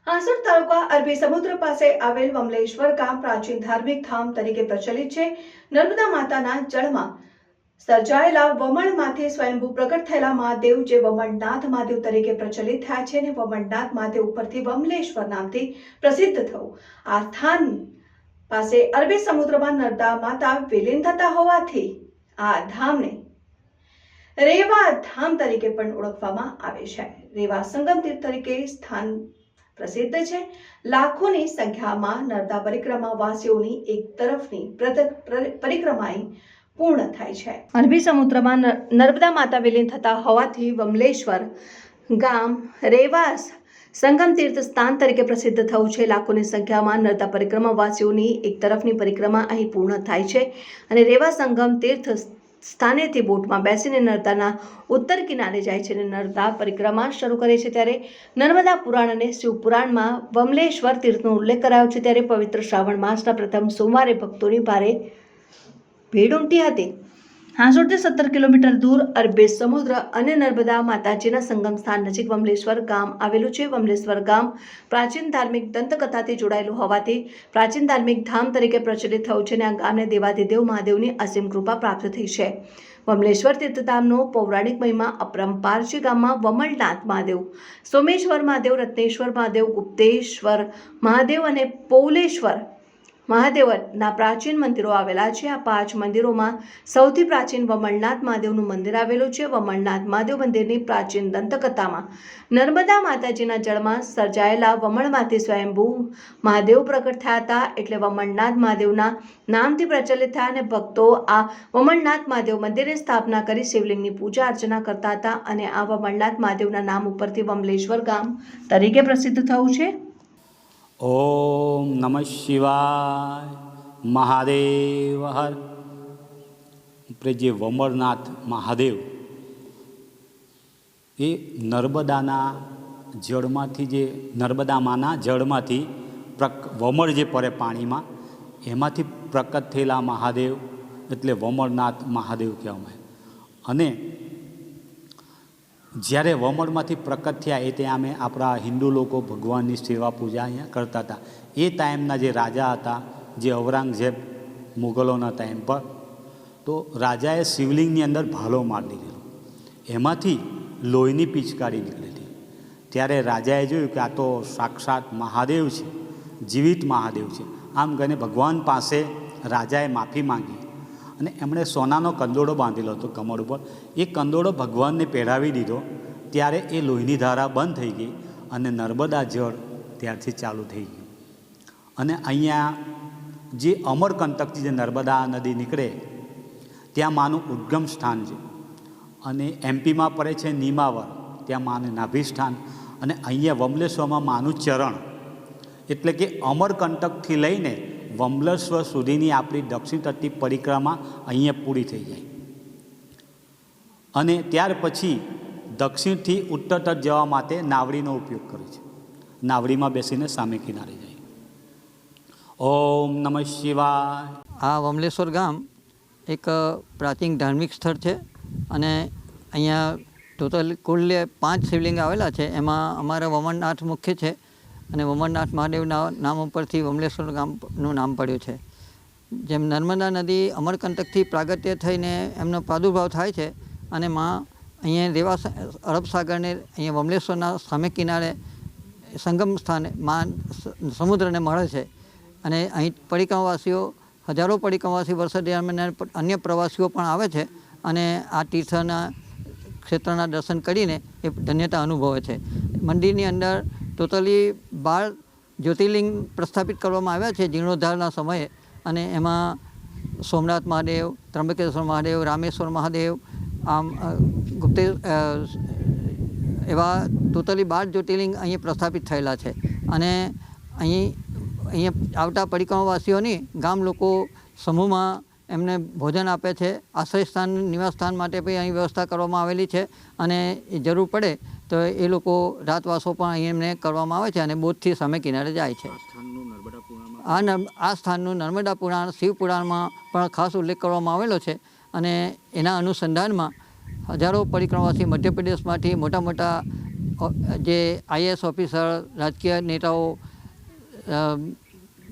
હાંસોડ તાલુકા અરબી સમુદ્ર પાસે આવેલ વમલેશ્વર ગામ પ્રાચીન ધાર્મિક ધામ તરીકે પ્રચલિત છે. નર્મદા માતાના જળમાં સર્જાયેલા વમણમાંથી સ્વયંભૂ પ્રગટ થયેલા મહાદેવ જે વમણનાથ મહાદેવ તરીકે પ્રચલિત થયા છે અને વમણનાથ મહાદેવ ઉપરથી વમલેશ્વર નામથી પ્રસિદ્ધ થયું. આ સ્થાન પાસે અરબી સમુદ્રમાં નર્મદા માતા વિલીન થતા હોવાથી આ ધામને રેવા ધામ તરીકે પણ ઓળખવામાં આવે છે. રેવા સંગમ તીર્થ તરીકે સ્થાન પ્રસિદ્ધ છે. લાખોની સંખ્યામાં નર્મદા પરિક્રમા વાસીઓની એક તરફની પરિક્રમા પૂર્ણ થાય છે. અરબી સમુદ્રમાં નર્મદા માતા વિલીન થતા હોવાથી વમલેશ્વર ગામ રેવા સંગમ તીર્થ સ્થાન તરીકે પ્રસિદ્ધ થયું છે. લાખોની સંખ્યામાં નર્મદા પરિક્રમા વાસીઓની એક તરફની પરિક્રમા અહીં પૂર્ણ થાય છે અને રેવા સંગમ તીર્થ સ્થાનેથી બોટમાં બેસીને નર્મદાના ઉત્તર કિનારે જાય છે અને નર્મદા પરિક્રમા શરૂ કરે છે. ત્યારે નર્મદા પુરાણ અને શિવ પુરાણમાં વમલેશ્વર તીર્થનો ઉલ્લેખ કરાયો છે. ત્યારે પવિત્ર શ્રાવણ માસના પ્રથમ સોમવારે ભક્તોની ભારે ભીડ ઉમટી હતી. હાંસોડથી 17 કિલોમીટર દૂર અરબી સમુદ્ર અને નર્મદા માતાજીના સંગમ સ્થાન નજીક વમલેશ્વર ગામ આવેલું છે. વમલેશ્વર ગામ પ્રાચીન ધાર્મિક દંતકથાથી જોડાયેલું હોવાથી પ્રાચીન ધાર્મિક ધામ તરીકે પ્રચલિત થયું છે અને આ ગામને દેવાધિદેવ મહાદેવની અસીમ કૃપા પ્રાપ્ત થઈ છે. વમલેશ્વર તીર્થધામનો પૌરાણિક મહિમા અપરંપાર છે. ગામમાં વમણનાથ મહાદેવ, સોમેશ્વર મહાદેવ, રત્નેશ્વર મહાદેવ, ગુપ્તેશ્વર મહાદેવ અને પૌલેશ્વર મહાદેવના પ્રાચીન મંદિરો આવેલા છે. આ 5 મંદિરોમાં સૌથી પ્રાચીન વમણનાથ મહાદેવનું મંદિર આવેલું છે. વમણનાથ મહાદેવ મંદિરની પ્રાચીન દંતકથામાં નર્મદા માતાજીના જળમાં સર્જાયેલા વમણમાંથી સ્વયંભૂ મહાદેવ પ્રગટ થયા હતા એટલે વમણનાથ મહાદેવના નામથી પ્રચલિત થયા અને ભક્તો આ વમણનાથ મહાદેવ મંદિરની સ્થાપના કરી શિવલિંગની પૂજા અર્ચના કરતા હતા અને આ વમણનાથ મહાદેવના નામ ઉપરથી વમલેશ્વર ગામ તરીકે પ્રસિદ્ધ થયું છે. ઓમ નમઃ શિવાય મહાદેવ હર. આપણે જે વમરનાથ મહાદેવ એ નર્મદાના જળમાંથી જે નર્મદામાંના જળમાંથી વમર જે પડે પાણીમાં એમાંથી પ્રકટ થયેલા મહાદેવ એટલે વમરનાથ મહાદેવ કહેવાય. અને જ્યારે વમળમાંથી પ્રકટ થયા એ ત્યાં અમે આપણા હિન્દુ લોકો ભગવાનની સેવા પૂજા અહીંયા કરતા હતા. એ ટાઈમના જે રાજા હતા, જે ઔરંગઝેબ મુગલોના ટાઈમ પર, તો રાજાએ શિવલિંગની અંદર ભાલો મારી દીધેલો. એમાંથી લોહીની પિચકારી નીકળેલી. ત્યારે રાજાએ જોયું કે આ તો સાક્ષાત મહાદેવ છે, જીવિત મહાદેવ છે. આમ કહીને ભગવાન પાસે રાજાએ માફી માંગી અને એમણે સોનાનો કંદોડો બાંધેલો હતો કમર ઉપર. એ કંદોડો ભગવાનને પહેરાવી દીધો. ત્યારે એ લોહીની ધારા બંધ થઈ ગઈ અને નર્મદા જળ ત્યારથી ચાલુ થઈ ગયું. અને અહીંયા જે અમરકંટકથી જે નર્મદા નદી નીકળે ત્યાં માનું ઉદ્ગમ સ્થાન છે. અને એમપીમાં પડે છે નીમાવર, ત્યાં માનું નાભી સ્થાન. અને અહીંયા વમલેશ્વરમાં માનું ચરણ. એટલે કે અમરકંટકથી લઈને વમલેશ્વર સુધીની આપણી દક્ષિણ તટની પરિક્રમા અહીંયા પૂરી થઈ જાય. અને ત્યાર પછી દક્ષિણથી ઉત્તર તટ જવા માટે નાવડીનો ઉપયોગ કરે છે. નાવડીમાં બેસીને સામે કિનારે જાય. ઓમ નમઃ શિવાય. આ વમલેશ્વર ગામ એક પ્રાચીન ધાર્મિક સ્થળ છે અને અહીંયા ટોટલ કુલ 5 શિવલિંગ આવેલા છે. એમાં અમારા વમણનાથ મુખ્ય છે અને વમણનાથ મહાદેવના નામ ઉપરથી વમલેશ્વર ગામનું નામ પડ્યું છે. જેમ નર્મદા નદી અમરકંટકથી પ્રાગટ્ય થઈને એમનો પ્રાદુર્ભાવ થાય છે અને અહીંયા રેવા અરબ સાગરને અહીંયા વમલેશ્વરના સામે કિનારે સંગમ સ્થાને સમુદ્રને મળે છે. અને અહીં પરિક્રમાવાસીઓ હજારો પરિક્રમાવાસી વર્ષ દરમિયાન અન્ય પ્રવાસીઓ પણ આવે છે અને આ તીર્થના ક્ષેત્રના દર્શન કરીને એ ધન્યતા અનુભવે છે. મંદિરની અંદર ટોટલી 12 જ્યોતિર્લિંગ પ્રસ્થાપિત કરવામાં આવ્યા છે જીર્ણોદ્ધારના સમયે. અને એમાં સોમનાથ મહાદેવ, ત્રંબકેશ્વર મહાદેવ, રામેશ્વર મહાદેવ, આમ એવા ટોટલી 12 જ્યોતિર્લિંગ અહીં પ્રસ્થાપિત થયેલા છે. અને અહીંયા આવતા પરિક્રમાવાસીઓની ગામ લોકો સમૂહમાં એમને ભોજન આપે છે. આશ્રય સ્થાન, નિવાસ સ્થાન માટે પણ અહીં વ્યવસ્થા કરવામાં આવેલી છે અને એ જરૂર પડે તો એ લોકો રાતવાસો પણ અહીં એમને કરવામાં આવે છે અને બોટથી સામે કિનારે જાય છે. આ સ્થાનનું નર્મદા પુરાણ, શિવ પુરાણમાં પણ ખાસ ઉલ્લેખ કરવામાં આવેલો છે. અને એના અનુસંધાનમાં હજારો પરિક્રમાવાસી મધ્યપ્રદેશમાંથી, મોટા મોટા જે IAS ઓફિસર, રાજકીય નેતાઓ,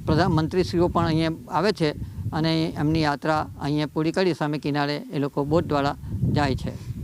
પ્રધાનમંત્રીશ્રીઓ પણ અહીંયા આવે છે અને એમની યાત્રા અહીંયા પૂરી કરી સામે કિનારે એ લોકો બોટ દ્વારા જાય છે.